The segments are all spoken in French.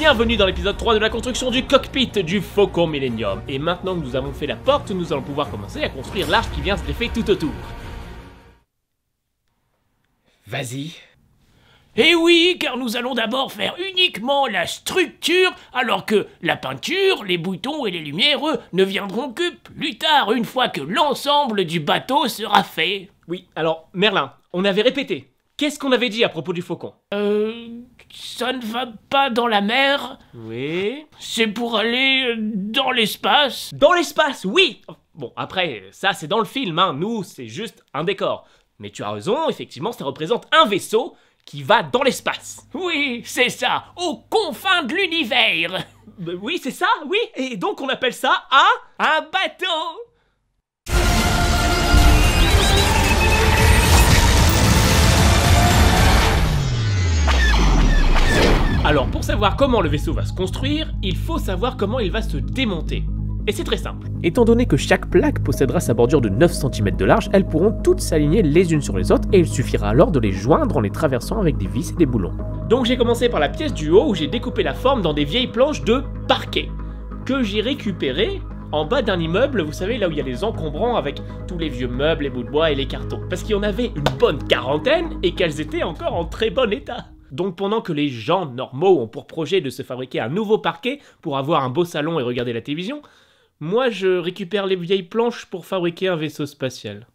bienvenue dans l'épisode 3 de la construction du cockpit du Faucon Millenium. Et maintenant que nous avons fait la porte, nous allons pouvoir commencer à construire l'arche qui vient se greffer tout autour. Vas-y. Eh oui, car nous allons d'abord faire uniquement la structure, alors que la peinture, les boutons et les lumières, eux, ne viendront que plus tard, une fois que l'ensemble du bateau sera fait. Oui, alors, Merlin, on avait répété. Qu'est-ce qu'on avait dit à propos du faucon? Ça ne va pas dans la mer. Oui. C'est pour aller dans l'espace. Dans l'espace, oui. Bon, après, ça c'est dans le film, hein. Nous, c'est juste un décor. Mais tu as raison, effectivement, ça représente un vaisseau qui va dans l'espace. Oui, c'est ça, aux confins de l'univers. Oui, c'est ça, oui. Et donc on appelle ça un bateau. Alors, pour savoir comment le vaisseau va se construire, il faut savoir comment il va se démonter. Et c'est très simple. Étant donné que chaque plaque possédera sa bordure de 9 cm de large, elles pourront toutes s'aligner les unes sur les autres et il suffira alors de les joindre en les traversant avec des vis et des boulons. Donc j'ai commencé par la pièce du haut où j'ai découpé la forme dans des vieilles planches de parquet que j'ai récupérées en bas d'un immeuble, vous savez, là où il y a les encombrants avec tous les vieux meubles, les bouts de bois et les cartons. Parce qu'il y en avait une bonne quarantaine et qu'elles étaient encore en très bon état. Donc pendant que les gens normaux ont pour projet de se fabriquer un nouveau parquet pour avoir un beau salon et regarder la télévision, moi je récupère les vieilles planches pour fabriquer un vaisseau spatial.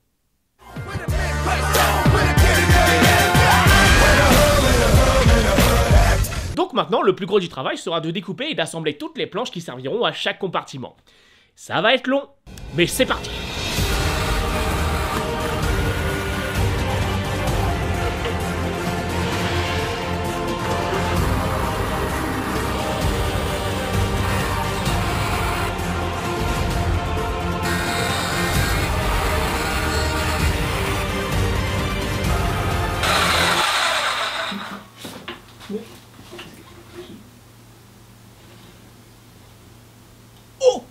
Donc maintenant, le plus gros du travail sera de découper et d'assembler toutes les planches qui serviront à chaque compartiment. Ça va être long, mais c'est parti! Oh!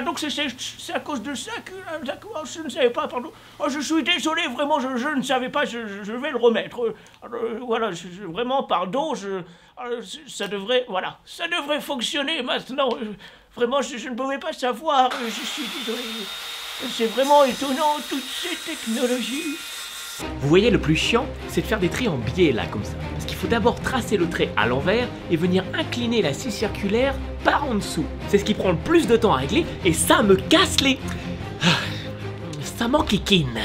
Donc c'est à cause de ça que... D'accord, je ne savais pas, pardon. Oh, je suis désolé, vraiment, je ne savais pas, je vais le remettre. Voilà, vraiment, pardon, ça devrait... Voilà, ça devrait fonctionner maintenant. Vraiment, je ne pouvais pas savoir, je suis désolé. C'est vraiment étonnant, toutes ces technologies. Vous voyez, le plus chiant, c'est de faire des traits en biais là, comme ça. Parce qu'il faut d'abord tracer le trait à l'envers et venir incliner la scie circulaire par en dessous. C'est ce qui prend le plus de temps à régler et ça me casse les... Ça m'enquiquine.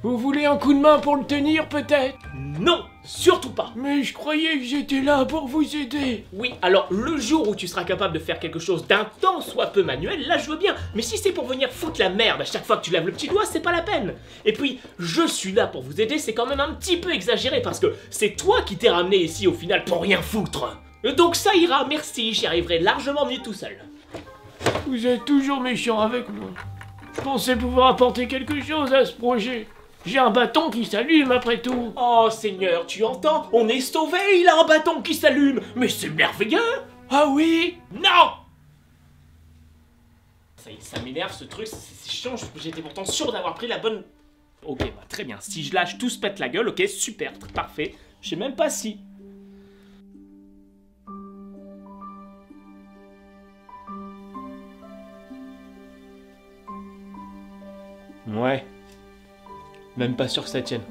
Vous voulez un coup de main pour le tenir, peut-être? Non, surtout pas. Mais je croyais que j'étais là pour vous aider. Oui, alors le jour où tu seras capable de faire quelque chose d'un tant soit peu manuel, là je veux bien. Mais si c'est pour venir foutre la merde à chaque fois que tu lèves le petit doigt, c'est pas la peine. Et puis, je suis là pour vous aider, c'est quand même un petit peu exagéré parce que c'est toi qui t'es ramené ici au final pour rien foutre. Donc ça ira, merci, j'y arriverai largement mieux tout seul. Vous êtes toujours méchant avec moi. Je pensais pouvoir apporter quelque chose à ce projet. J'ai un bâton qui s'allume après tout. Oh Seigneur, tu entends? On est sauvé, il a un bâton qui s'allume. Mais c'est merveilleux. Ah oui? Non! Ça m'énerve ce truc, c'est chiant, j'étais pourtant sûr d'avoir pris la bonne... Ok, bah très bien, si je lâche, tout se pète la gueule, ok, super, parfait. Je sais même pas si... Ouais. Même pas sûr que ça tienne.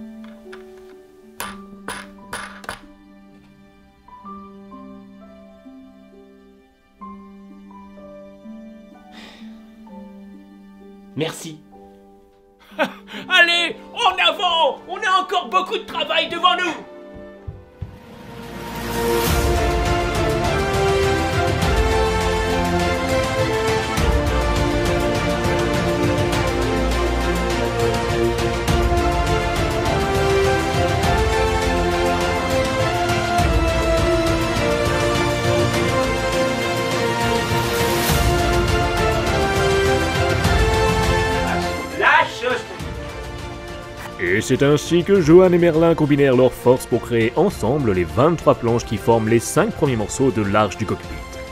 Merci. Allez, en avant! On a encore beaucoup de travail devant nous! Et c'est ainsi que Johan et Merlin combinèrent leurs forces pour créer ensemble les 23 planches qui forment les 5 premiers morceaux de l'arche du cockpit.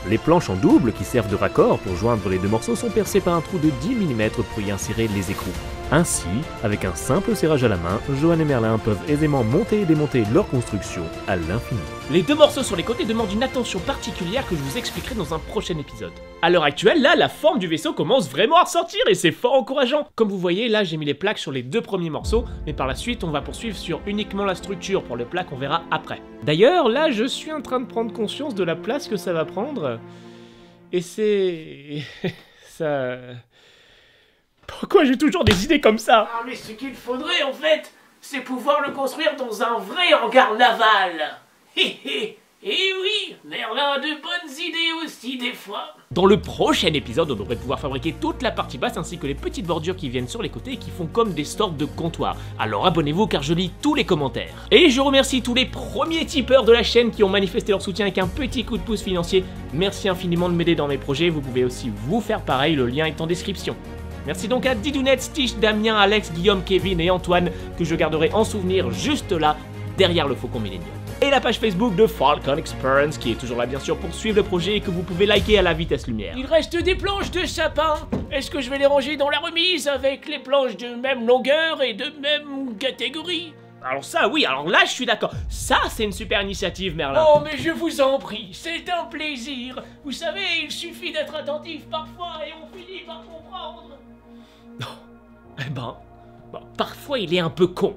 Les planches en double qui servent de raccord pour joindre les deux morceaux sont percées par un trou de 10 mm pour y insérer les écrous. Ainsi, avec un simple serrage à la main, Johan et Merlin peuvent aisément monter et démonter leur construction à l'infini. Les deux morceaux sur les côtés demandent une attention particulière que je vous expliquerai dans un prochain épisode. À l'heure actuelle, là, la forme du vaisseau commence vraiment à ressortir et c'est fort encourageant. Comme vous voyez, là, j'ai mis les plaques sur les deux premiers morceaux, mais par la suite, on va poursuivre sur uniquement la structure. Pour les plaques, on verra après. D'ailleurs, là, je suis en train de prendre conscience de la place que ça va prendre. Et c'est... ça... Pourquoi j'ai toujours des idées comme ça? Ah, mais ce qu'il faudrait, en fait, c'est pouvoir le construire dans un vrai hangar naval. Hé hé. Et oui, Merlin a de bonnes idées aussi, des fois. Dans le prochain épisode, on devrait pouvoir fabriquer toute la partie basse ainsi que les petites bordures qui viennent sur les côtés et qui font comme des sortes de comptoirs. Alors abonnez-vous car je lis tous les commentaires. Et je remercie tous les premiers tipeurs de la chaîne qui ont manifesté leur soutien avec un petit coup de pouce financier. Merci infiniment de m'aider dans mes projets, vous pouvez aussi vous faire pareil, le lien est en description. Merci donc à Didounette, Stitch, Damien, Alex, Guillaume, Kevin et Antoine que je garderai en souvenir juste là, derrière le Faucon Millennium. Et la page Facebook de Falcon Experience qui est toujours là bien sûr pour suivre le projet et que vous pouvez liker à la vitesse lumière. Il reste des planches de sapin. Est-ce que je vais les ranger dans la remise avec les planches de même longueur et de même catégorie? Alors ça oui, alors là je suis d'accord. Ça c'est une super initiative Merlin. Oh mais je vous en prie, c'est un plaisir. Vous savez, il suffit d'être attentif parfois et on finit par comprendre. Eh ben, parfois il est un peu con,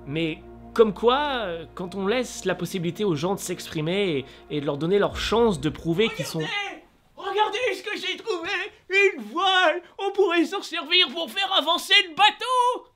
mais comme quoi, quand on laisse la possibilité aux gens de s'exprimer et de leur donner leur chance de prouver qu'ils sont... Regardez ce que j'ai trouvé! Une voile! On pourrait s'en servir pour faire avancer le bateau!